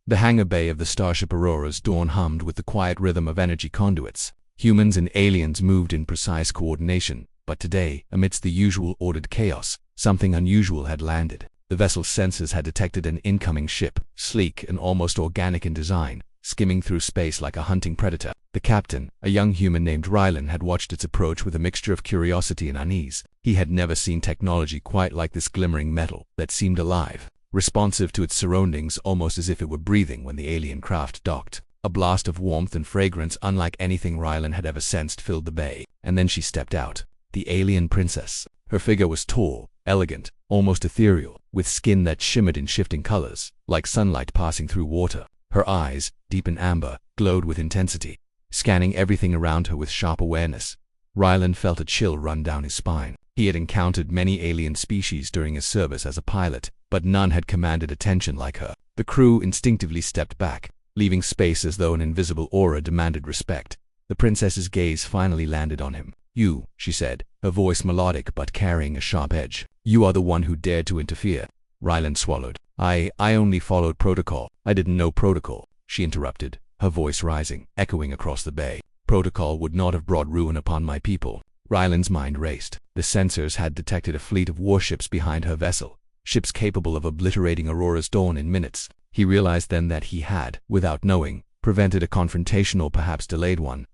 The hangar bay of the starship Aurora's Dawn hummed with the quiet rhythm of energy conduits. Humans and aliens moved in precise coordination, but today, amidst the usual ordered chaos, something unusual had landed. The vessel's sensors had detected an incoming ship, sleek and almost organic in design, skimming through space like a hunting predator. The captain, a young human named Rylan, had watched its approach with a mixture of curiosity and unease. He had never seen technology quite like this glimmering metal that seemed alive, responsive to its surroundings almost as if it were breathing when the alien craft docked. A blast of warmth and fragrance unlike anything Rylan had ever sensed filled the bay, and then she stepped out. The alien princess. Her figure was tall, elegant, almost ethereal, with skin that shimmered in shifting colors, like sunlight passing through water. Her eyes, deep in amber, glowed with intensity, scanning everything around her with sharp awareness. Rylan felt a chill run down his spine. He had encountered many alien species during his service as a pilot, but none had commanded attention like her. The crew instinctively stepped back, leaving space as though an invisible aura demanded respect. The princess's gaze finally landed on him. "You," she said, her voice melodic but carrying a sharp edge. "You are the one who dared to interfere." Rylan swallowed. I only followed protocol." "I didn't know protocol," she interrupted, her voice rising, echoing across the bay. "Protocol would not have brought ruin upon my people." Rylan's mind raced. The sensors had detected a fleet of warships behind her vessel, ships capable of obliterating Aurora's Dawn in minutes. He realized then that he had, without knowing, prevented a confrontation or perhaps delayed one.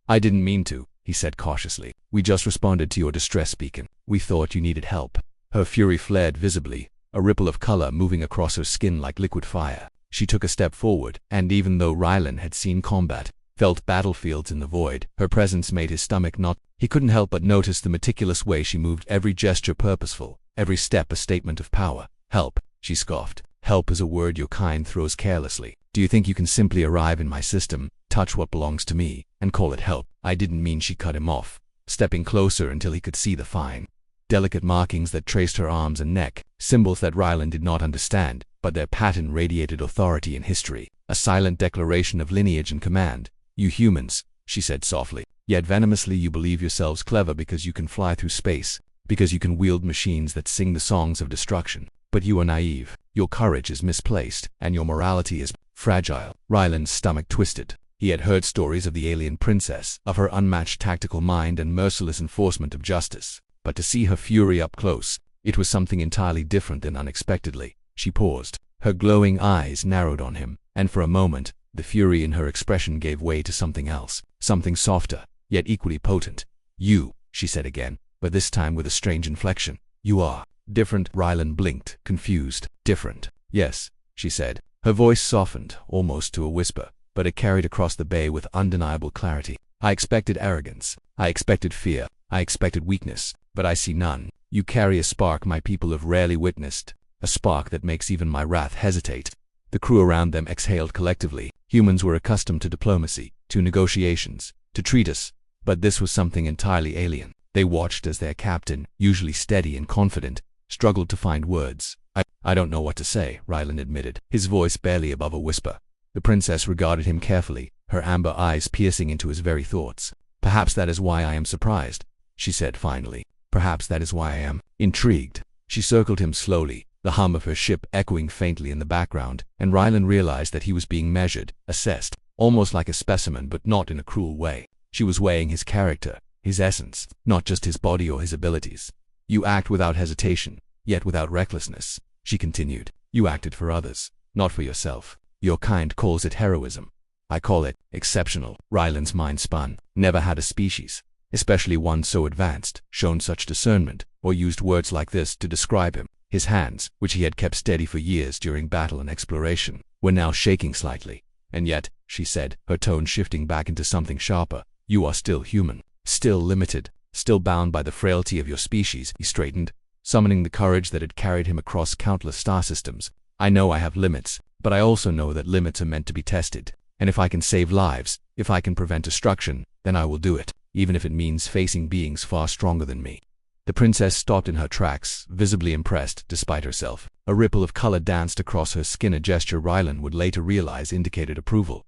I didn't mean to," he said cautiously. "We just responded to your distress beacon. We thought you needed help." Her fury flared visibly, a ripple of color moving across her skin like liquid fire. She took a step forward, and even though Rylan had seen combat, felt battlefields in the void, her presence made his stomach knot. He couldn't help but notice the meticulous way she moved, every gesture purposeful, every step a statement of power. "Help," she scoffed. "Help is a word your kind throws carelessly. Do you think you can simply arrive in my system, touch what belongs to me, and call it help?" "I didn't mean," she cut him off, stepping closer until he could see the fine, delicate markings that traced her arms and neck, symbols that Rylan did not understand, but their pattern radiated authority and history, a silent declaration of lineage and command. "You humans," she said softly, "yet venomously you believe yourselves clever because you can fly through space, because you can wield machines that sing the songs of destruction. But you are naive, your courage is misplaced, and your morality is fragile." Rylan's stomach twisted. He had heard stories of the alien princess, of her unmatched tactical mind and merciless enforcement of justice. But to see her fury up close, it was something entirely different and unexpectedly. She paused. Her glowing eyes narrowed on him, and for a moment, the fury in her expression gave way to something else, something softer, yet equally potent. "You," she said again, but this time with a strange inflection. "You are different." Rylan blinked, confused. "Different?" "Yes," she said. Her voice softened, almost to a whisper, but it carried across the bay with undeniable clarity. "I expected arrogance. I expected fear. I expected weakness, but I see none. You carry a spark my people have rarely witnessed, a spark that makes even my wrath hesitate." The crew around them exhaled collectively. Humans were accustomed to diplomacy, to negotiations, to treaties, but this was something entirely alien. They watched as their captain, usually steady and confident, struggled to find words. I don't know what to say," Rylan admitted, his voice barely above a whisper. The princess regarded him carefully, her amber eyes piercing into his very thoughts. "Perhaps that is why I am surprised," she said finally. "Perhaps that is why I am intrigued." She circled him slowly, the hum of her ship echoing faintly in the background, and Rylan realized that he was being measured, assessed, almost like a specimen but not in a cruel way. She was weighing his character, his essence, not just his body or his abilities. "You act without hesitation, yet without recklessness," she continued. "You acted for others, not for yourself. Your kind calls it heroism. I call it exceptional." Rylan's mind spun. Never had a species, especially one so advanced, shown such discernment, or used words like this to describe him. His hands, which he had kept steady for years during battle and exploration, were now shaking slightly. "And yet," she said, her tone shifting back into something sharper, "you are still human, still limited, still bound by the frailty of your species." He straightened, summoning the courage that had carried him across countless star systems. "I know I have limits, but I also know that limits are meant to be tested. And if I can save lives, if I can prevent destruction, then I will do it, even if it means facing beings far stronger than me." The princess stopped in her tracks, visibly impressed despite herself. A ripple of color danced across her skin, a gesture Rylan would later realize indicated approval.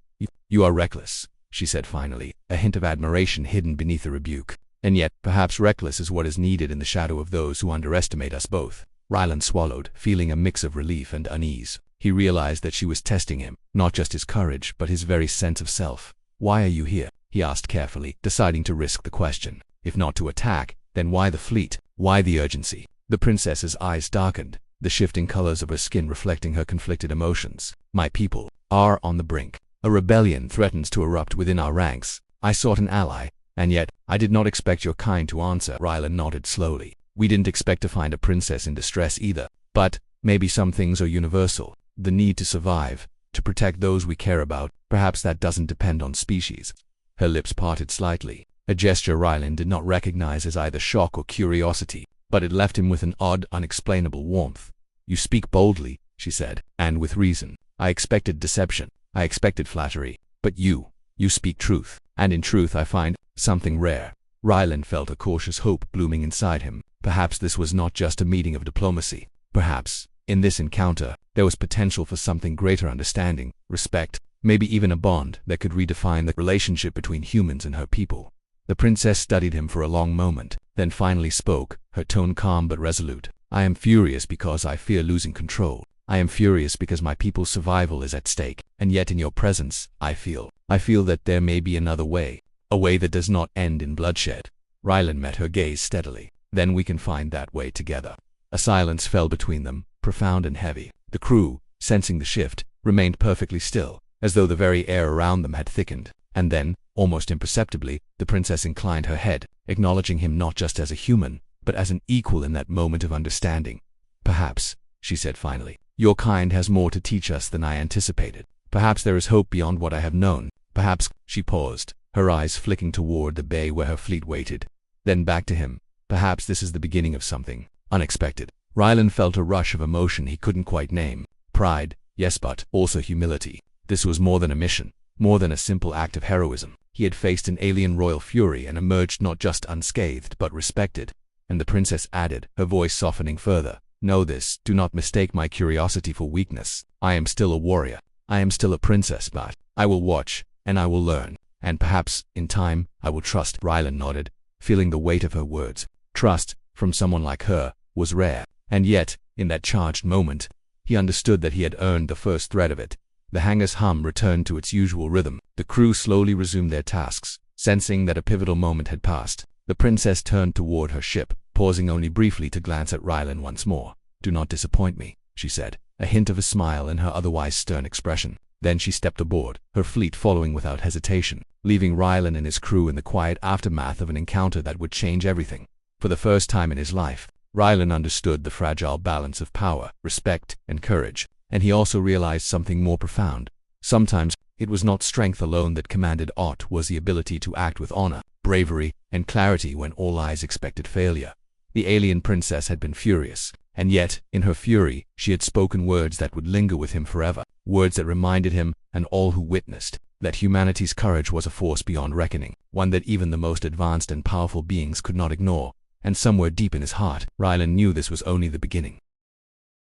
You are reckless," she said finally, a hint of admiration hidden beneath the rebuke. "And yet, perhaps reckless is what is needed in the shadow of those who underestimate us both." Rylan swallowed, feeling a mix of relief and unease. He realized that she was testing him, not just his courage, but his very sense of self. "Why are you here?" he asked carefully, deciding to risk the question. If not to attack, then why the fleet? Why the urgency? The princess's eyes darkened, the shifting colors of her skin reflecting her conflicted emotions. "My people are on the brink. A rebellion threatens to erupt within our ranks. I sought an ally, and yet I did not expect your kind to answer." Rylan nodded slowly. "We didn't expect to find a princess in distress either. But maybe some things are universal. The need to survive, to protect those we care about. Perhaps that doesn't depend on species." Her lips parted slightly, a gesture Rylan did not recognize as either shock or curiosity, but it left him with an odd, unexplainable warmth. "You speak boldly," she said, "and with reason. I expected deception. I expected flattery. But you speak truth. And in truth I find something rare." Rylan felt a cautious hope blooming inside him. Perhaps this was not just a meeting of diplomacy. Perhaps, in this encounter, there was potential for something greater: understanding, respect, maybe even a bond that could redefine the relationship between humans and her people. The princess studied him for a long moment, then finally spoke, her tone calm but resolute. "I am furious because I fear losing control. I am furious because my people's survival is at stake, and yet in your presence, I feel that there may be another way, a way that does not end in bloodshed." Rylan met her gaze steadily. "Then we can find that way together." A silence fell between them, profound and heavy. The crew, sensing the shift, remained perfectly still, as though the very air around them had thickened. And then, almost imperceptibly, the princess inclined her head, acknowledging him not just as a human, but as an equal in that moment of understanding. "Perhaps," she said finally, "your kind has more to teach us than I anticipated. Perhaps there is hope beyond what I have known. Perhaps—" She paused, her eyes flicking toward the bay where her fleet waited. Then back to him. "Perhaps this is the beginning of something unexpected." Rylan felt a rush of emotion he couldn't quite name. Pride, yes, but also humility. This was more than a mission, more than a simple act of heroism. He had faced an alien royal fury and emerged not just unscathed but respected. And the princess added, her voice softening further, "Know this, do not mistake my curiosity for weakness. I am still a warrior. I am still a princess, but I will watch, and I will learn. And perhaps, in time, I will trust." Rylan nodded, feeling the weight of her words. Trust, from someone like her, was rare. And yet, in that charged moment, he understood that he had earned the first thread of it. The hangar's hum returned to its usual rhythm. The crew slowly resumed their tasks, sensing that a pivotal moment had passed. The princess turned toward her ship, pausing only briefly to glance at Rylan once more. "Do not disappoint me," she said, a hint of a smile in her otherwise stern expression. Then she stepped aboard, her fleet following without hesitation, leaving Rylan and his crew in the quiet aftermath of an encounter that would change everything. For the first time in his life, Rylan understood the fragile balance of power, respect, and courage, and he also realized something more profound. Sometimes, it was not strength alone that commanded aught, was the ability to act with honor, bravery, and clarity when all eyes expected failure. The alien princess had been furious, and yet, in her fury, she had spoken words that would linger with him forever, words that reminded him, and all who witnessed, that humanity's courage was a force beyond reckoning, one that even the most advanced and powerful beings could not ignore. And somewhere deep in his heart, Rylan knew this was only the beginning.